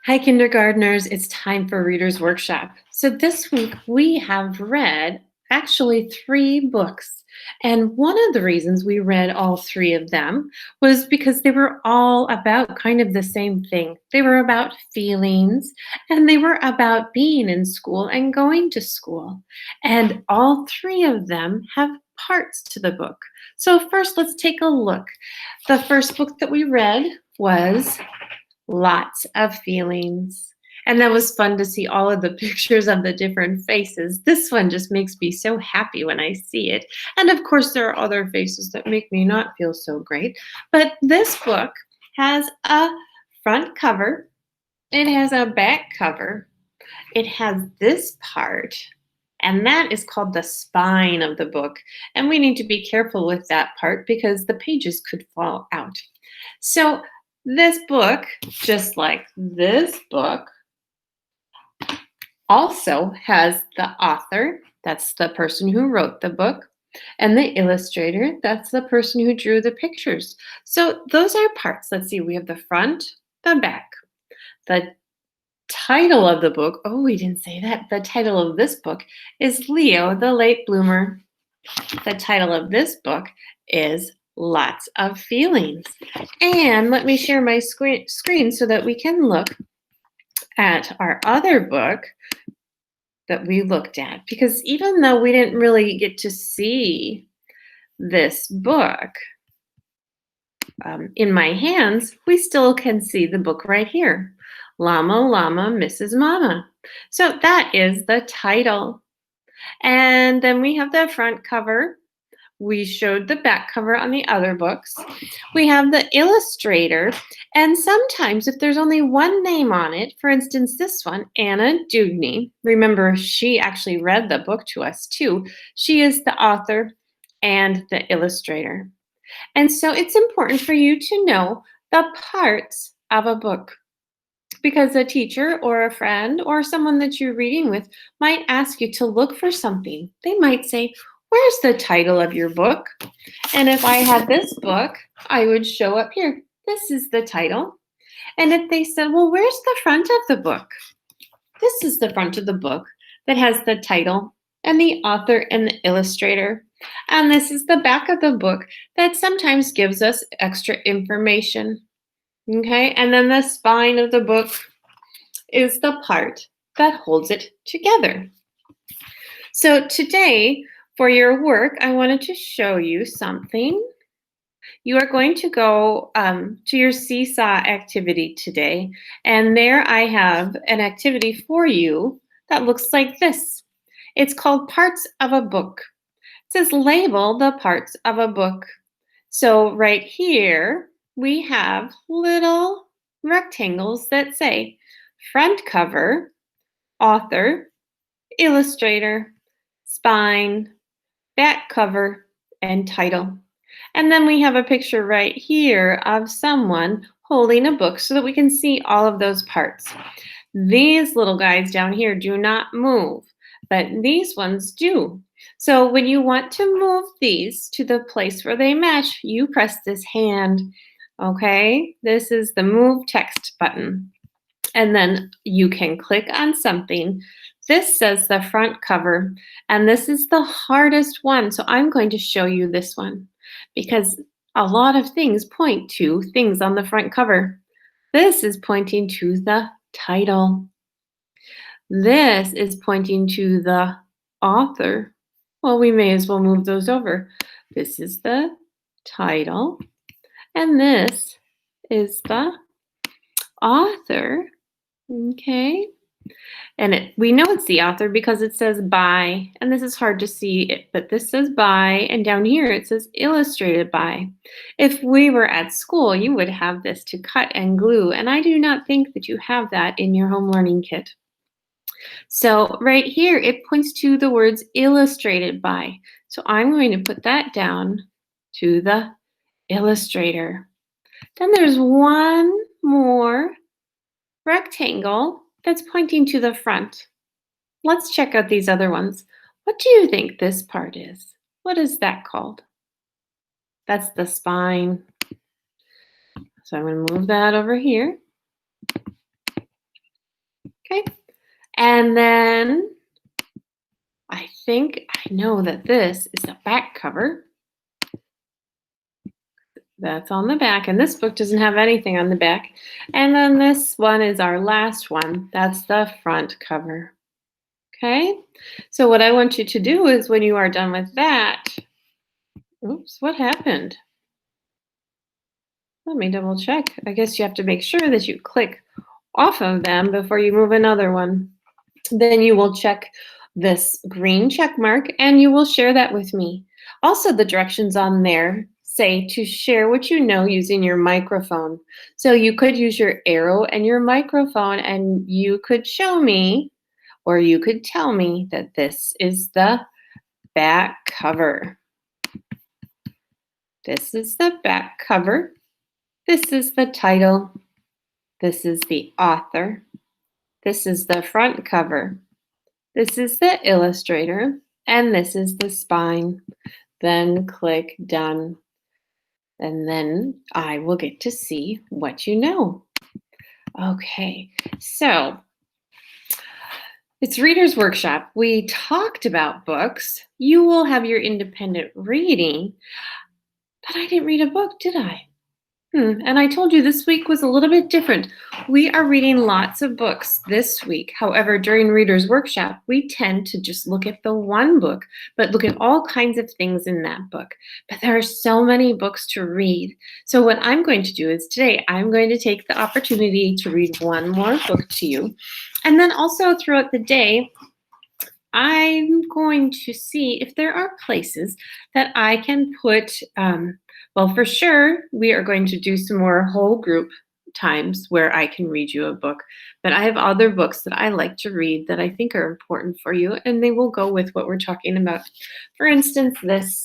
Hi, kindergartners. It's time for Reader's Workshop. So this week we have read actually three books. And one of the reasons we read all three of them was because they were all about kind of the same thing. They were about feelings and they were about being in school and going to school. And all three of them have parts to the book. So first, let's take a look. The first book that we read was Lots of Feelings. And that was fun to see all of the pictures of the different faces. This one just makes me so happy when I see it. And of course, there are other faces that make me not feel so great. But this book has a front cover, it has a back cover, it has this part, and that is called the spine of the book. And we need to be careful with that part because the pages could fall out. So, this book, just like this book, also has the author, that's the person who wrote the book, and the illustrator, that's the person who drew the pictures. So, those are parts. Let's see, we have the front, the back, the title of the book. Oh, we didn't say that. The title of this book is Leo, the Late Bloomer. The title of this book is Lots of Feelings. And let me share my screen so that we can look at our other book that we looked at. Because even though we didn't really get to see this book in my hands, we still can see the book right here. Llama, Llama, Mrs. Mama. So that is the title. And then we have the front cover. We showed the back cover on the other books. We have the illustrator, and sometimes if there's only one name on it, for instance, this one, Anna Dewdney, remember she actually read the book to us too. She is the author and the illustrator. And so it's important for you to know the parts of a book because a teacher or a friend or someone that you're reading with might ask you to look for something. They might say, "Where's the title of your book?" And if I had this book, I would show up here. This is the title. And if they said, "Well, where's the front of the book?" This is the front of the book that has the title and the author and the illustrator. And this is the back of the book that sometimes gives us extra information. Okay, and then the spine of the book is the part that holds it together. So today, for your work, I wanted to show you something. You are going to go to your seesaw activity today, and there I have an activity for you that looks like this. It's called Parts of a Book. It says label the parts of a book. So right here, we have little rectangles that say front cover, author, illustrator, spine, back cover, and title. And then we have a picture right here of someone holding a book so that we can see all of those parts. These little guys down here do not move, but these ones do. So when you want to move these to the place where they match, you press this hand, okay? This is the Move Text button. And then you can click on something. This says the front cover, and this is the hardest one. So I'm going to show you this one because a lot of things point to things on the front cover. This is pointing to the title. This is pointing to the author. Well, we may as well move those over. This is the title, and this is the author. Okay. And we know it's the author because it says by, and this is hard to see, but this says by, and down here it says illustrated by. If we were at school, you would have this to cut and glue, and I do not think that you have that in your home learning kit. So right here, it points to the words illustrated by. So I'm going to put that down to the illustrator. Then there's one more rectangle that's pointing to the front. Let's check out these other ones. What do you think this part is? What is that called? That's the spine. So I'm going to move that over here. Okay. And then I think I know that this is the back cover. That's on the back, and this book doesn't have anything on the back. And then this one is our last one. That's the front cover. Okay? So what I want you to do is when you are done with that, oops, what happened? Let me double check. I guess you have to make sure that you click off of them before you move another one. Then you will check this green check mark and you will share that with me. Also, the directions on there say to share what you know using your microphone. So you could use your arrow and your microphone and you could show me or you could tell me that this is the back cover. This is the back cover. This is the title. This is the author. This is the front cover. This is the illustrator, and this is the spine. Then click done. And then I will get to see what you know. Okay, so it's Reader's Workshop. We talked about books. You will have your independent reading, but I didn't read a book, did I? And I told you this week was a little bit different. We are reading lots of books this week. However, during Reader's Workshop, we tend to just look at the one book, but look at all kinds of things in that book. But there are so many books to read. So what I'm going to do is today, I'm going to take the opportunity to read one more book to you. And then also throughout the day, I'm going to see if there are places that I can put, well, for sure, we are going to do some more whole group times where I can read you a book. But I have other books that I like to read that I think are important for you, and they will go with what we're talking about. For instance, this.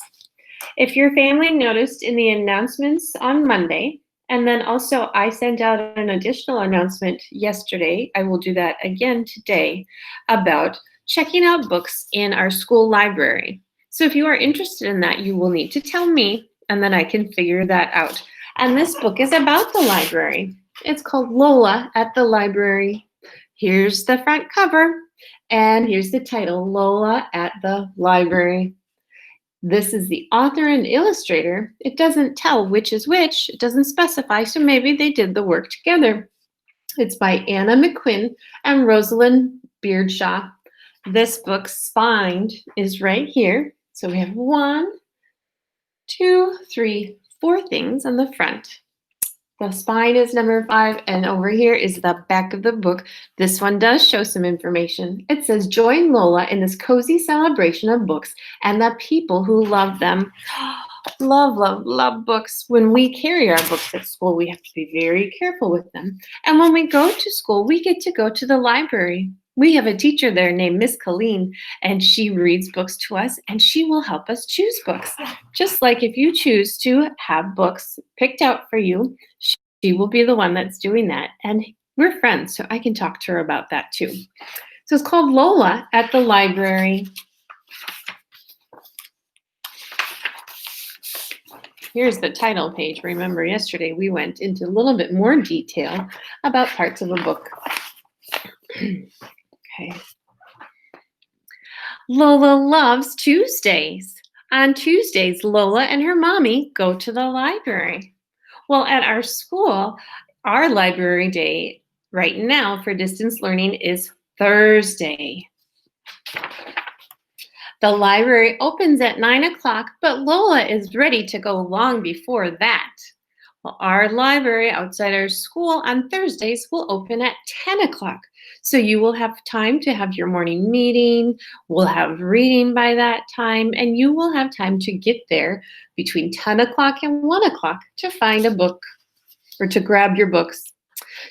If your family noticed in the announcements on Monday, and then also I sent out an additional announcement yesterday, I will do that again today, about checking out books in our school library. So if you are interested in that, you will need to tell me, and then I can figure that out. And this book is about the library. It's called Lola at the Library. Here's the front cover, and here's the title, Lola at the Library. This is the author and illustrator. It doesn't tell which is which. It doesn't specify, so maybe they did the work together. It's by Anna McQuinn and Rosalind Beardshaw. This book, Spined, is right here. So we have 1, 2, 3, 4 things on the front. The spine is number 5, and over here is the back of the book. This one does show some information. It says, join Lola in this cozy celebration of books and the people who love them. Love, love, love books. When we carry our books at school, we have to be very careful with them. And when we go to school, we get to go to the library. We have a teacher there named Miss Colleen, and she reads books to us, and she will help us choose books. Just like if you choose to have books picked out for you, she will be the one that's doing that. And we're friends, so I can talk to her about that too. So it's called Lola at the Library. Here's the title page. Remember, yesterday we went into a little bit more detail about parts of a book. Okay. Lola loves Tuesdays. On Tuesdays, Lola and her mommy go to the library. Well, at our school, our library day right now for distance learning is Thursday. The library opens at 9 o'clock, but Lola is ready to go long before that. Well, our library outside our school on Thursdays will open at 10 o'clock. So you will have time to have your morning meeting, we'll have reading by that time, and you will have time to get there between 10 o'clock and 1 o'clock to find a book or to grab your books.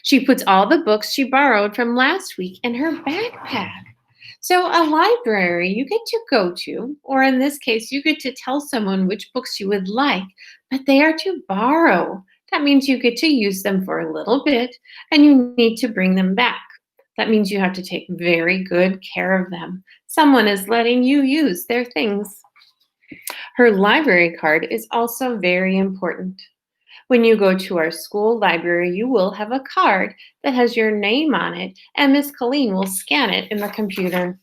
She puts all the books she borrowed from last week in her backpack. So a library you get to go to, or in this case, you get to tell someone which books you would like, but they are to borrow. That means you get to use them for a little bit and you need to bring them back. That means you have to take very good care of them. Someone is letting you use their things. Her library card is also very important. When you go to our school library, you will have a card that has your name on it, and Miss Colleen will scan it in the computer.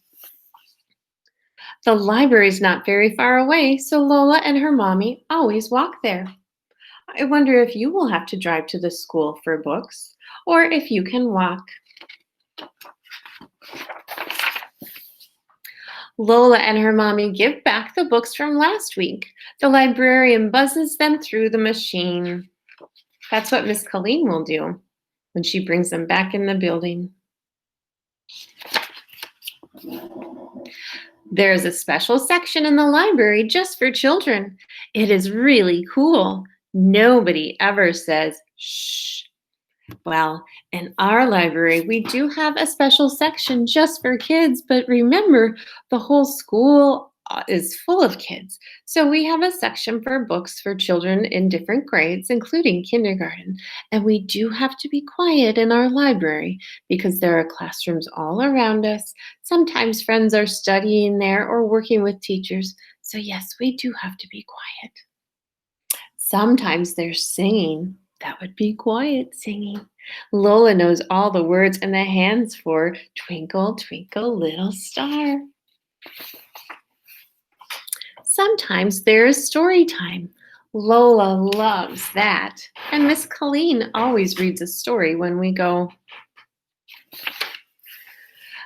The library is not very far away, so Lola and her mommy always walk there. I wonder if you will have to drive to the school for books, or if you can walk. Lola and her mommy give back the books from last week. The librarian buzzes them through the machine. That's what Miss Colleen will do when she brings them back in the building. There's a special section in the library just for children. It is really cool. Nobody ever says shh. Well, in our library, we do have a special section just for kids, but remember, the whole school is full of kids. So we have a section for books for children in different grades, including kindergarten. And we do have to be quiet in our library because there are classrooms all around us. Sometimes friends are studying there or working with teachers. So yes, we do have to be quiet. Sometimes they're singing. That would be quiet singing. Lola knows all the words and the hands for Twinkle, Twinkle, Little Star. Sometimes there is story time. Lola loves that. And Miss Colleen always reads a story when we go.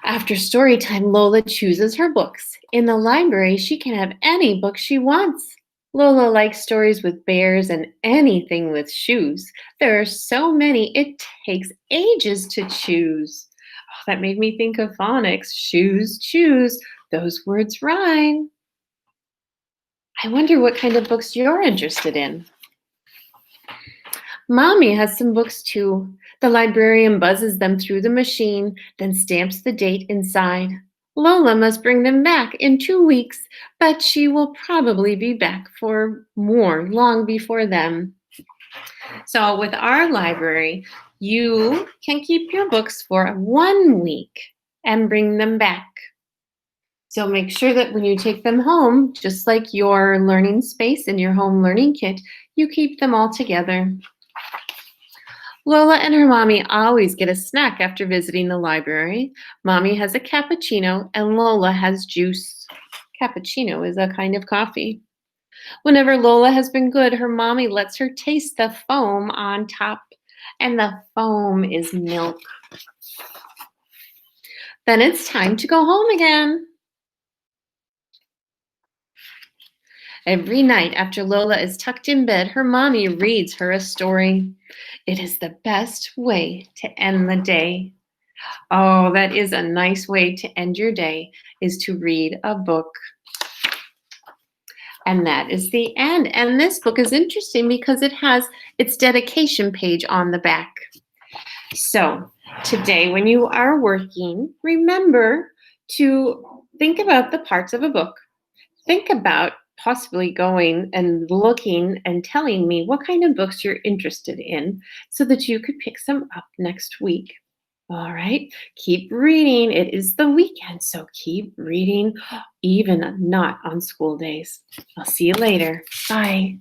After story time, Lola chooses her books. In the library, she can have any book she wants. Lola likes stories with bears and anything with shoes. There are so many, it takes ages to choose. Oh, that made me think of phonics. Shoes, choose. Those words rhyme. I wonder what kind of books you're interested in. Mommy has some books too. The librarian buzzes them through the machine, then stamps the date inside. Lola must bring them back in 2 weeks, but she will probably be back for more long before then. So with our library, you can keep your books for 1 week and bring them back. So make sure that when you take them home, just like your learning space in your home learning kit, you keep them all together. Lola and her mommy always get a snack after visiting the library. Mommy has a cappuccino and Lola has juice. Cappuccino is a kind of coffee. Whenever Lola has been good, her mommy lets her taste the foam on top, and the foam is milk. Then it's time to go home again. Every night after Lola is tucked in bed, her mommy reads her a story. It is the best way to end the day. Oh, that is a nice way to end your day, is to read a book. And that is the end. And this book is interesting because it has its dedication page on the back. So today when you are working, remember to think about the parts of a book. Think about possibly going and looking and telling me what kind of books you're interested in so that you could pick some up next week. All right, keep reading. It is the weekend, so keep reading, even not on school days. I'll see you later. Bye.